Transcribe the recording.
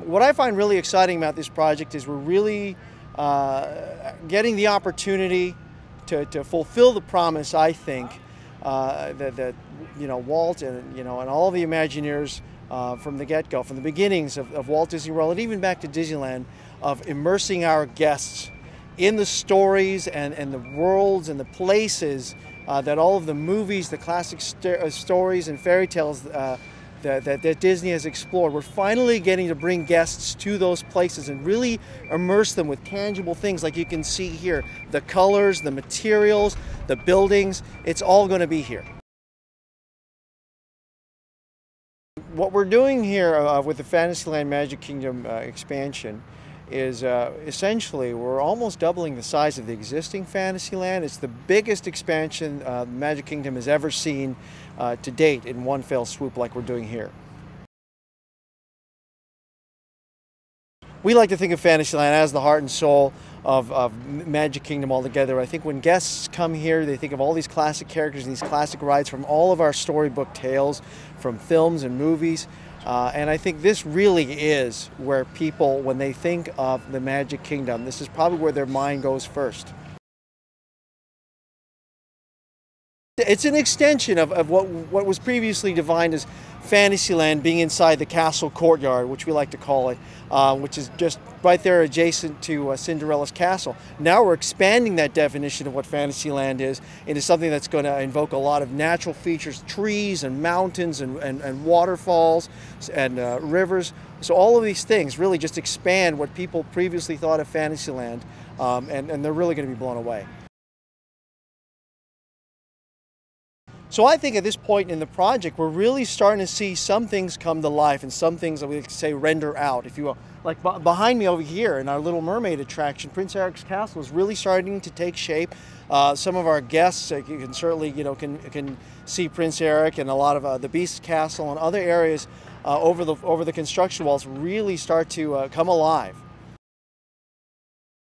What I find really exciting about this project is we're really getting the opportunity to fulfill the promise, I think, that Walt and all the Imagineers from the get-go, from the beginnings of Walt Disney World and even back to Disneyland, of immersing our guests in the stories and the worlds and the places that all of the movies, the classic stories and fairy tales that Disney has explored. We're finally getting to bring guests to those places and really immerse them with tangible things like you can see here. The colors, the materials, the buildings, it's all going to be here. What we're doing here with the Fantasyland Magic Kingdom expansion is essentially we're almost doubling the size of the existing Fantasyland. It's the biggest expansion Magic Kingdom has ever seen to date in one fell swoop like we're doing here. We like to think of Fantasyland as the heart and soul of Magic Kingdom altogether. I think when guests come here, they think of all these classic characters and these classic rides from all of our storybook tales, from films and movies. And I think this really is where people, when they think of the Magic Kingdom, this is probably where their mind goes first. It's an extension of what was previously defined as Fantasyland being inside the castle courtyard, which we like to call it, which is just right there adjacent to Cinderella's castle. Now we're expanding that definition of what Fantasyland is into something that's going to invoke a lot of natural features, trees and mountains and waterfalls and rivers. So all of these things really just expand what people previously thought of Fantasyland, and they're really going to be blown away. So I think at this point in the project, we're really starting to see some things come to life and some things that we say render out, if you will. Like behind me over here in our Little Mermaid attraction, Prince Eric's castle is really starting to take shape. Some of our guests, you can certainly, can see Prince Eric and a lot of the Beast Castle and other areas over the construction walls really start to come alive.